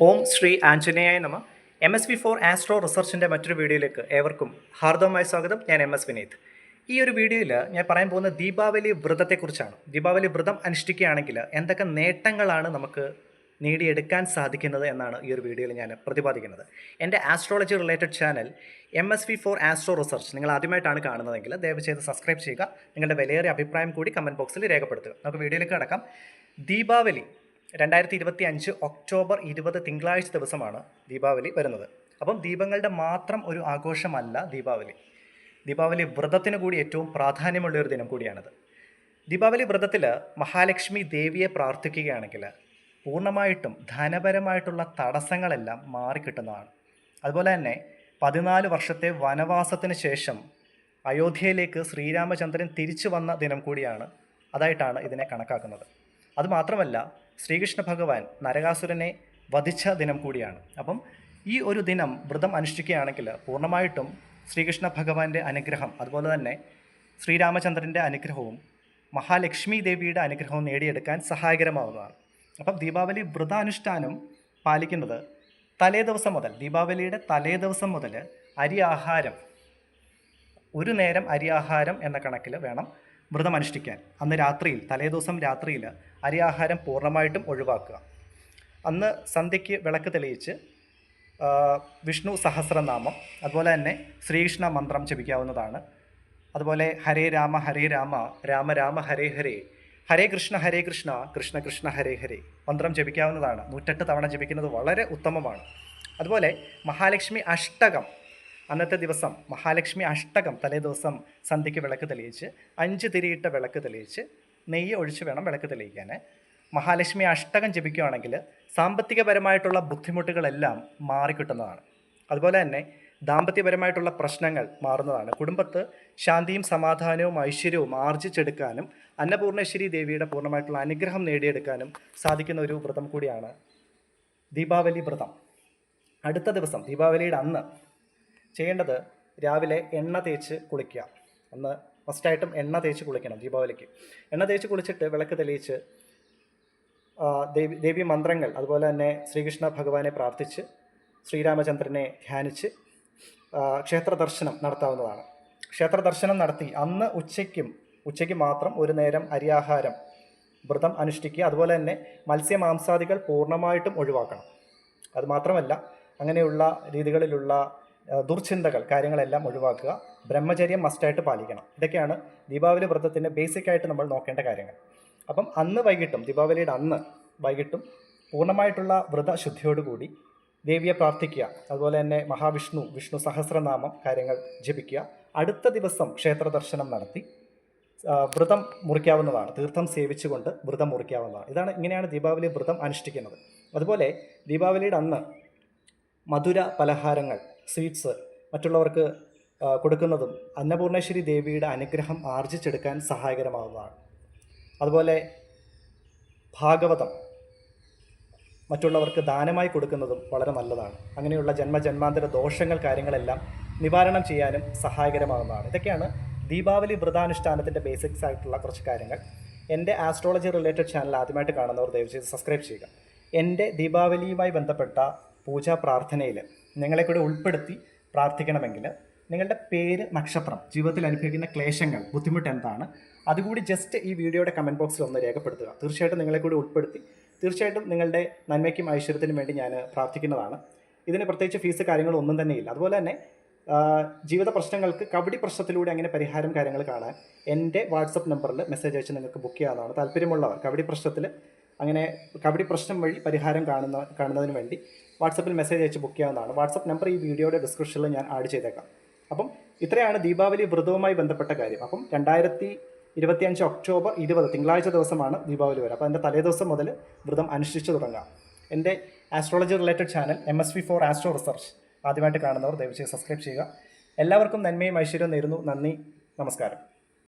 ഓം ശ്രീ ആഞ്ജനേയായ നമ. MS-V4 astro റിസർച്ചിൻ്റെ മറ്റൊരു വീഡിയോയിലേക്ക് ഏവർക്കും ഹാർദവമായ സ്വാഗതം. ഞാൻ MS വിനീത്. ഈ ഒരു വീഡിയോയിൽ ഞാൻ പറയാൻ പോകുന്ന ദീപാവലി വ്രതത്തെക്കുറിച്ചാണ്. ദീപാവലി വ്രതം അനുഷ്ഠിക്കുകയാണെങ്കിൽ എന്തൊക്കെ നേട്ടങ്ങളാണ് നമുക്ക് നേടിയെടുക്കാൻ സാധിക്കുന്നത് എന്നാണ് ഈ ഒരു വീഡിയോയിൽ ഞാൻ പ്രതിപാദിക്കുന്നത്. എൻ്റെ astrology related channel MS-V4 astro research നിങ്ങൾ ആദ്യമായിട്ടാണ് കാണുന്നതെങ്കിൽ ദയവ് ചെയ്ത് സബ്സ്ക്രൈബ് ചെയ്യുക. നിങ്ങളുടെ വിലയേറിയ അഭിപ്രായം കൂടി കമൻറ്റ് ബോക്സിൽ രേഖപ്പെടുത്തുക. നമുക്ക് വീഡിയോയിലേക്ക് കടക്കാം. ദീപാവലി 2025 ഒക്ടോബർ 20 തിങ്കളാഴ്ച ദിവസമാണ് ദീപാവലി വരുന്നത്. അപ്പം ദീപങ്ങളുടെ മാത്രം ഒരു ആഘോഷമല്ല ദീപാവലി. ദീപാവലി വ്രതത്തിന് കൂടി ഏറ്റവും പ്രാധാന്യമുള്ളൊരു ദിനം കൂടിയാണിത്. ദീപാവലി വ്രതത്തിൽ മഹാലക്ഷ്മി ദേവിയെ പ്രാർത്ഥിക്കുകയാണെങ്കിൽ പൂർണ്ണമായിട്ടും ധനപരമായിട്ടുള്ള തടസ്സങ്ങളെല്ലാം മാറിക്കിട്ടുന്നതാണ്. അതുപോലെ തന്നെ 14 വർഷത്തെ വനവാസത്തിന് ശേഷം അയോധ്യയിലേക്ക് ശ്രീരാമചന്ദ്രൻ തിരിച്ചു വന്ന ദിനം കൂടിയാണ്. അതായിട്ടാണ് ഇതിനെ കണക്കാക്കുന്നത്. അതുമാത്രമല്ല, ശ്രീകൃഷ്ണ ഭഗവാൻ നരകാസുരനെ വധിച്ച ദിനം കൂടിയാണ്. അപ്പം ഈ ഒരു ദിനം വ്രതം അനുഷ്ഠിക്കുകയാണെങ്കിൽ പൂർണ്ണമായിട്ടും ശ്രീകൃഷ്ണ ഭഗവാന്റെ അനുഗ്രഹം, അതുപോലെ തന്നെ ശ്രീരാമചന്ദ്രൻ്റെ അനുഗ്രഹവും മഹാലക്ഷ്മി ദേവിയുടെ അനുഗ്രഹവും നേടിയെടുക്കാൻ സഹായകരമാവുന്നതാണ്. അപ്പം ദീപാവലി വ്രതാനുഷ്ഠാനം പാലിക്കുന്നത് തലേദിവസം മുതൽ, ദീപാവലിയുടെ തലേദിവസം മുതൽ അരി ആഹാരം, ഒരു നേരം അരി ആഹാരം എന്ന കണക്കിൽ വേണം വ്രതം അനുഷ്ഠിക്കാൻ. അന്ന് രാത്രിയിൽ, തലേദിവസം രാത്രിയിൽ അരി ആഹാരം പൂർണ്ണമായിട്ടും ഒഴിവാക്കുക. അന്ന് സന്ധ്യയ്ക്ക് വിളക്ക് തെളിയിച്ച് വിഷ്ണു സഹസ്രനാമം, അതുപോലെ തന്നെ ശ്രീകൃഷ്ണ മന്ത്രം ജപിക്കാവുന്നതാണ്. അതുപോലെ ഹരേ രാമ ഹരേ രാമ രാമ രാമ ഹരേ ഹരേ, ഹരേ കൃഷ്ണ കൃഷ്ണ കൃഷ്ണ ഹരേ ഹരേ മന്ത്രം ജപിക്കാവുന്നതാണ്. 108 തവണ ജപിക്കുന്നത് വളരെ ഉത്തമമാണ്. അതുപോലെ മഹാലക്ഷ്മി അഷ്ടകം, അന്നത്തെ ദിവസം മഹാലക്ഷ്മി അഷ്ടകം തലേ ദിവസം സന്ധ്യയ്ക്ക് വിളക്ക് തെളിയിച്ച് 5 തിരിയിട്ട വിളക്ക് തെളിയിച്ച് നെയ്യ് ഒഴിച്ച് വേണം വിളക്ക് തെളിയിക്കാൻ. മഹാലക്ഷ്മി അഷ്ടകം ജപിക്കുകയാണെങ്കിൽ സാമ്പത്തികപരമായിട്ടുള്ള ബുദ്ധിമുട്ടുകളെല്ലാം മാറിക്കിട്ടുന്നതാണ്. അതുപോലെ തന്നെ ദാമ്പത്യപരമായിട്ടുള്ള പ്രശ്നങ്ങൾ മാറുന്നതാണ്. കുടുംബത്ത് ശാന്തിയും സമാധാനവും ഐശ്വര്യവും ആർജിച്ചെടുക്കാനും അന്നപൂർണേശ്വരി ദേവിയുടെ പൂർണ്ണമായിട്ടുള്ള അനുഗ്രഹം നേടിയെടുക്കാനും സാധിക്കുന്ന ഒരു വ്രതം കൂടിയാണ് ദീപാവലി വ്രതം. അടുത്ത ദിവസം ദീപാവലിയുടെ അന്ന് ചെയ്യേണ്ടത് രാവിലെ എണ്ണ തേച്ച് കുളിക്കുക. അന്ന് ഫസ്റ്റായിട്ടും എണ്ണ തേച്ച് കുളിക്കണം ദീപാവലിക്ക്. എണ്ണ തേച്ച് കുളിച്ചിട്ട് വിളക്ക് തെളിയിച്ച് ദേവി മന്ത്രങ്ങൾ, അതുപോലെ തന്നെ ശ്രീകൃഷ്ണ ഭഗവാനെ പ്രാർത്ഥിച്ച് ശ്രീരാമചന്ദ്രനെ ധ്യാനിച്ച് ക്ഷേത്ര ദർശനം നടത്താവുന്നതാണ്. ക്ഷേത്ര ദർശനം നടത്തി അന്ന് ഉച്ചയ്ക്ക് മാത്രം ഒരു നേരം അരിയാഹാരം വ്രതം അനുഷ്ഠിക്കുക. അതുപോലെ തന്നെ മത്സ്യമാംസാദികൾ പൂർണ്ണമായിട്ടും ഒഴിവാക്കണം. അതുമാത്രമല്ല, അങ്ങനെയുള്ള രീതികളിലുള്ള ദുർചിന്തകൾ, കാര്യങ്ങളെല്ലാം ഒഴിവാക്കുക. ബ്രഹ്മചര്യം മസ്റ്റായിട്ട് പാലിക്കണം. ഇതൊക്കെയാണ് ദീപാവലി വ്രതത്തിൻ്റെ ബേസിക്കായിട്ട് നമ്മൾ നോക്കേണ്ട കാര്യങ്ങൾ. അപ്പം അന്ന് വൈകിട്ടും, ദീപാവലിയുടെ അന്ന് വൈകിട്ടും പൂർണ്ണമായിട്ടുള്ള വ്രതശുദ്ധിയോടുകൂടി ദേവിയെ പ്രാർത്ഥിക്കുക. അതുപോലെ തന്നെ വിഷ്ണു സഹസ്രനാമം കാര്യങ്ങൾ ജപിക്കുക. അടുത്ത ദിവസം ക്ഷേത്ര ദർശനം നടത്തി വ്രതം മുറിക്കാവുന്നതാണ്. തീർത്ഥം സേവിച്ചുകൊണ്ട് വ്രതം മുറിക്കാവുന്നതാണ്. ഇങ്ങനെയാണ് ദീപാവലി വ്രതം അനുഷ്ഠിക്കുന്നത്. അതുപോലെ ദീപാവലിയുടെ അന്ന് മധുര പലഹാരങ്ങൾ, സ്വീറ്റ്സ് മറ്റുള്ളവർക്ക് കൊടുക്കുന്നതും അന്നപൂർണേശ്വരി ദേവിയുടെ അനുഗ്രഹം ആർജിച്ചെടുക്കാൻ സഹായകരമാകുന്നതാണ്. അതുപോലെ ഭാഗവതം മറ്റുള്ളവർക്ക് ദാനമായി കൊടുക്കുന്നതും വളരെ നല്ലതാണ്. അങ്ങനെയുള്ള ജന്മജന്മാന്തര ദോഷങ്ങൾ കാര്യങ്ങളെല്ലാം നിവാരണം ചെയ്യാനും സഹായകരമാകുന്നതാണ്. ഇതൊക്കെയാണ് ദീപാവലി വ്രതാനുഷ്ഠാനത്തിൻ്റെ ബേസിക്സ് ആയിട്ടുള്ള കുറച്ച് കാര്യങ്ങൾ. എൻ്റെ ആസ്ട്രോളജി റിലേറ്റഡ് ചാനൽ ആദ്യമായിട്ട് കാണുന്നവർ ദയവ് ചെയ്ത് സബ്സ്ക്രൈബ് ചെയ്യുക. എൻ്റെ ദീപാവലിയുമായി ബന്ധപ്പെട്ട പൂജാ പ്രാർത്ഥനയിൽ നിങ്ങളെ കൂടെ ഉൾപ്പെടുത്തി പ്രാർത്ഥിക്കണമെങ്കിൽ നിങ്ങളുടെ പേര്, നക്ഷത്രം, ജീവിതത്തിൽ അനുഭവിക്കുന്ന ക്ലേശങ്ങൾ, ബുദ്ധിമുട്ട് എന്താണ്, അതുകൂടി ജസ്റ്റ് ഈ വീഡിയോയുടെ കമൻറ്റ് ബോക്സിൽ ഒന്ന് രേഖപ്പെടുത്തുക. തീർച്ചയായിട്ടും നിങ്ങളെ കൂടി ഉൾപ്പെടുത്തി തീർച്ചയായിട്ടും നിങ്ങളുടെ നന്മയ്ക്കും ഐശ്വര്യത്തിനും വേണ്ടി ഞാൻ പ്രാർത്ഥിക്കുന്നതാണ്. ഇതിന് പ്രത്യേകിച്ച് ഫീസ് കാര്യങ്ങളൊന്നും തന്നെയില്ല. അതുപോലെ തന്നെ ജീവിത പ്രശ്നങ്ങൾക്ക് കബഡി പ്രശ്നത്തിലൂടെ അങ്ങനെ പരിഹാരം കാര്യങ്ങൾ കാണാൻ എൻ്റെ വാട്സപ്പ് നമ്പറിൽ മെസ്സേജ് അയച്ച് നിങ്ങൾക്ക് ബുക്ക് ചെയ്യാവുന്നതാണ്. താല്പര്യമുള്ളവർ കബഡി പ്രശ്നം വഴി പരിഹാരം കാണുന്നതിന് വേണ്ടി വാട്സപ്പിൽ മെസ്സേജ് അയച്ച് ബുക്ക് ചെയ്യാവുന്നതാണ്. വാട്സപ്പ് നമ്പർ ഈ വീഡിയോയുടെ ഡിസ്ക്രിപ്ഷനിൽ ഞാൻ ആഡ് ചെയ്തേക്കാം. അപ്പം ഇത്രയാണ് ദീപാവലി വ്രതവുമായി ബന്ധപ്പെട്ട കാര്യം. അപ്പം 2025 ഒക്ടോബർ 20 തിങ്കളാഴ്ച ദിവസമാണ് ദീപാവലി വരെ. അപ്പോൾ എൻ്റെ തലേദിവസം മുതൽ വ്രതം അനുഷ്ഠിച്ചു തുടങ്ങാം. എൻ്റെ astrology related channel MS-V4 astro research ആദ്യമായിട്ട് കാണുന്നവർ ദയവ് ചെയ്ത് സബ്സ്ക്രൈബ് ചെയ്യുക. എല്ലാവർക്കും നന്മയും ഐശ്വര്യവും നേരുന്നു. നന്ദി, നമസ്കാരം.